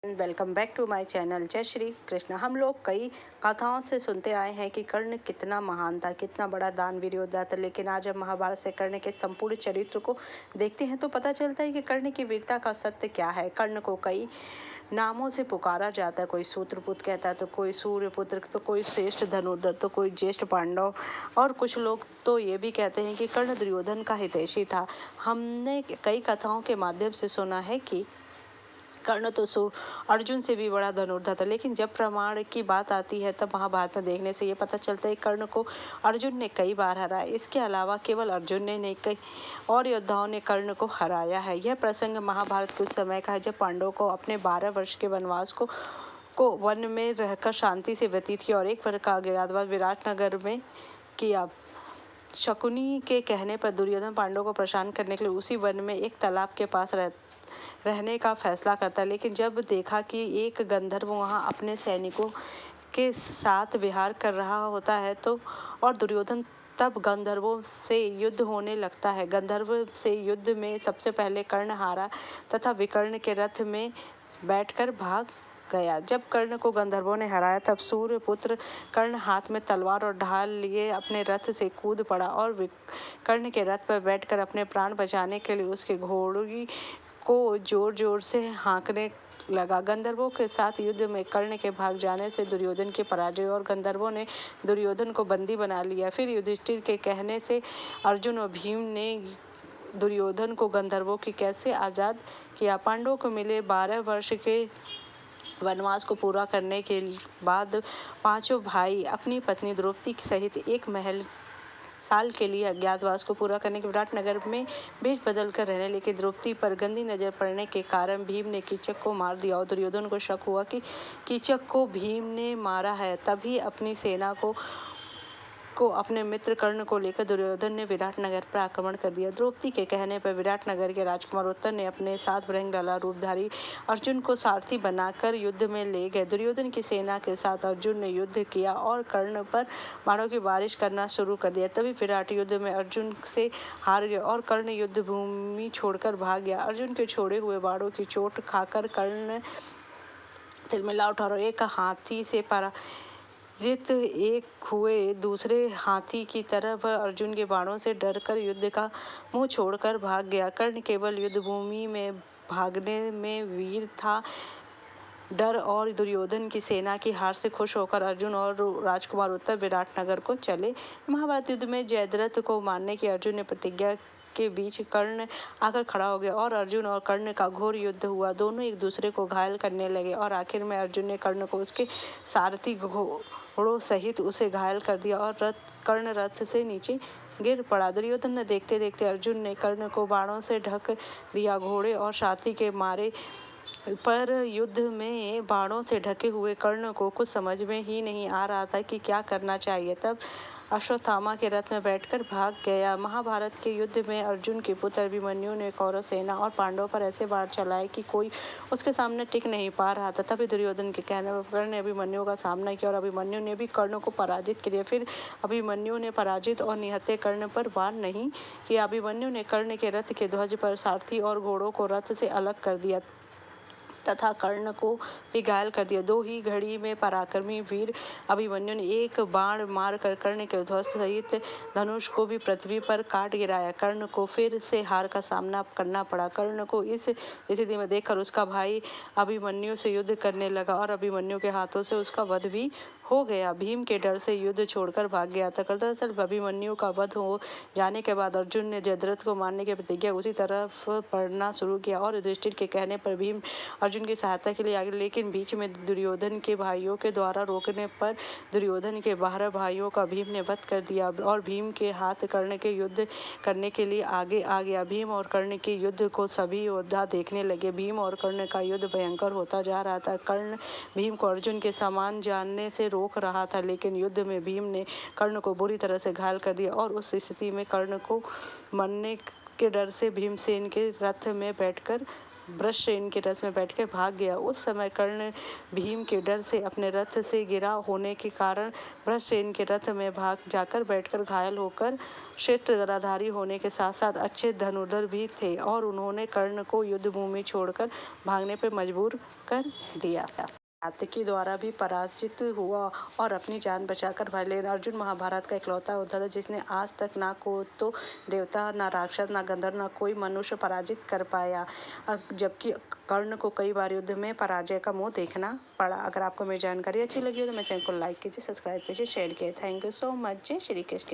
Welcome back to my channel. जय श्री कृष्ण। हम लोग कई कथाओं से सुनते आए हैं कि कर्ण कितना महान था, कितना बड़ा दानवीर योद्धा था। लेकिन आज जब महाभारत से कर्ण के संपूर्ण चरित्र को देखते हैं तो पता चलता है कि कर्ण की वीरता का सत्य क्या है। कर्ण को कई नामों से पुकारा जाता है। कोई सूत्रपुत्र कहता है, तो कोई सूर्यपुत्र, तो कोई श्रेष्ठ धनुर्धर, तो कोई ज्येष्ठ पांडव, और कुछ लोग तो ये भी कहते हैं कि कर्ण दुर्योधन का हितैषी था। हमने कई कथाओं के माध्यम से सुना है कि कर्ण तो अर्जुन से भी बड़ा धनुर्धर था। लेकिन जब प्रमाण की बात आती है तब महाभारत में देखने से ये पता चलता है कर्ण को अर्जुन ने कई बार हराया। इसके अलावा केवल अर्जुन ने नहीं, कई और योद्धाओं ने कर्ण को हराया है। यह प्रसंग महाभारत के उस समय का है जब पांडवों को अपने 12 वर्ष के वनवास को वन में रहकर शांति से व्यतीत किया और एक वर्ष का अज्ञातवास विराटनगर में किया। शकुनी के कहने पर दुर्योधन पांडवों को परेशान करने के लिए उसी वन में एक तालाब के पास रहने का फैसला करता है। लेकिन जब देखा कि एक गंधर्व वहां अपने सैनिकों के साथ विहार कर रहा होता है तो और दुर्योधन तब गंधर्वों से युद्ध होने लगता है। गंधर्व से युद्ध में सबसे पहले कर्ण हारा तथा विकर्ण के रथ में बैठकर भाग गया। जब कर्ण को गंधर्वों ने हराया तब सूर्यपुत्र कर्ण हाथ में तलवार और ढाल लिए अपने रथ से कूद पड़ा और कर्ण के रथ पर बैठकर अपने प्राण बचाने के लिए उसके घोड़े को जोर जोर से हाँकने लगा। गंधर्वों के साथ युद्ध में कर्ण के भाग जाने से दुर्योधन की पराजय और गंधर्वों ने दुर्योधन को बंदी बना लिया। फिर युधिष्ठिर के कहने से अर्जुन और भीम ने दुर्योधन को गंधर्वों की कैसे आज़ाद किया। पांडवों को मिले 12 वर्ष के वनवास को पूरा करने के बाद पांचों भाई अपनी पत्नी द्रौपदी सहित एक साल के लिए अज्ञातवास को पूरा करने के विराटनगर में भेष बदल कर रहने। लेकिन द्रौपदी पर गंदी नजर पड़ने के कारण भीम ने कीचक को मार दिया और दुर्योधन को शक हुआ कि कीचक को भीम ने मारा है। तभी अपनी सेना को अपने मित्र कर्ण को लेकर दुर्योधन ने विराटनगर पर आक्रमण कर दिया। द्रौपदी के कहने पर विराटनगर के राजकुमार उत्तर ने अपने साथ भृंगलला रूपधारी अर्जुन को सारथी बनाकर युद्ध में ले गए। दुर्योधन की सेना के साथ अर्जुन ने युद्ध किया और कर्ण पर बाणों की बारिश करना शुरू कर दिया। तभी विराट युद्ध में अर्जुन से हार गया और कर्ण युद्ध भूमि छोड़कर भाग गया। अर्जुन के छोड़े हुए बाणों की चोट खाकर कर्ण तिलमिला उठा और एक हाथी से जित एक हुए दूसरे हाथी की तरफ अर्जुन के बाणों से डरकर युद्ध का मुंह छोड़कर भाग गया। कर्ण केवल युद्ध भूमि में भागने में वीर था। डर और दुर्योधन की सेना की हार से खुश होकर अर्जुन और राजकुमार उत्तर विराटनगर को चले। महाभारत युद्ध में जयद्रथ को मारने की अर्जुन ने प्रतिज्ञा के बीच कर्ण आकर खड़ा हो गया और अर्जुन और कर्ण का घोर युद्ध हुआ। दोनों एक दूसरे को घायल करने लगे और आखिर में अर्जुन ने कर्ण को उसके सारथी घोड़ों सहित उसे घायल कर दिया और कर्ण रथ से नीचे गिर पड़ा। दुर्योधन ने देखते देखते अर्जुन ने कर्ण को बाणों से ढक दिया। घोड़े और सारथी के मारे पर युद्ध में बाणों से ढके हुए कर्ण को कुछ समझ में ही नहीं आ रहा था कि क्या करना चाहिए। तब अश्वत्थामा के रथ में बैठकर भाग गया। महाभारत के युद्ध में अर्जुन के पुत्र अभिमन्यु ने कौरव सेना और पांडवों पर ऐसे बाण चलाए कि कोई उसके सामने टिक नहीं पा रहा था। तभी दुर्योधन के कहने पर कर्ण ने अभिमन्यु का सामना किया और अभिमन्यु ने भी कर्ण को पराजित किया। फिर अभिमन्यु ने पराजित और निहत्थे कर्ण पर वार नहीं किया। अभिमन्यु ने कर्ण के रथ के ध्वज पर सारथी और घोड़ों को रथ से अलग कर दिया तथा कर्ण को भी घायल कर दिया। दो ही घड़ी में पराक्रमी वीर अभिमन्यु ने एक बाण मार कर कर्ण के ध्वज सहित धनुष को भी पृथ्वी पर काट गिराया। कर्ण को फिर से हार का सामना करना पड़ा। कर्ण को इस स्थिति में देखकर उसका भाई अभिमन्यु से युद्ध करने लगा और अभिमन्यु के हाथों से उसका वध भी हो गया। भीम के डर से युद्ध छोड़कर भाग गया था। दरअसल अभिमन्यु का वध हो जाने के बाद अर्जुन ने जयद्रथ को मारने की प्रतिज्ञा उसी तरफ पढ़ना शुरू किया और युधिष्ठिर के कहने पर भीम अर्जुन की सहायता के लिए आगे। लेकिन बीच में दुर्योधन के भाइयों के द्वारा रोकने पर दुर्योधन के 12 भाइयों का भीम ने वध कर दिया और भीम के हाथ कर्ण के युद्ध करने के लिए आगे आ गया। भीम और कर्ण के युद्ध को सभी योद्धा देखने लगे। भीम और कर्ण का युद्ध भयंकर होता जा रहा था। कर्ण भीम को अर्जुन के समान जानने से रोक रहा था, लेकिन युद्ध में भीम ने कर्ण को बुरी तरह से घायल कर दिया और उस स्थिति में कर्ण को मरने के डर से भीमसेन के रथ में बैठकर वृषसेन के रथ में बैठकर भाग गया। उस समय कर्ण भीम के डर से अपने रथ से गिरा होने के कारण वृषसेन के रथ में भाग जाकर बैठकर घायल होकर श्रेष्ठ गदाधारी होने के साथ साथ अच्छे धनुर्धर भी थे और उन्होंने कर्ण को युद्ध भूमि छोड़कर भागने पर मजबूर कर दिया। सात्यकी द्वारा भी पराजित हुआ और अपनी जान बचाकर भाग। लेकिन अर्जुन महाभारत का इकलौता योद्धा था जिसने आज तक ना को तो देवता, ना राक्षस, ना गंधर्व, ना कोई मनुष्य पराजित कर पाया, जबकि कर्ण को कई बार युद्ध में पराजय का मुंह देखना पड़ा। अगर आपको मेरी जानकारी अच्छी लगी हो तो मेरे चैनल को लाइक कीजिए, सब्सक्राइब कीजिए, शेयर कीजिए। Thank you so much. जय श्री कृष्ण।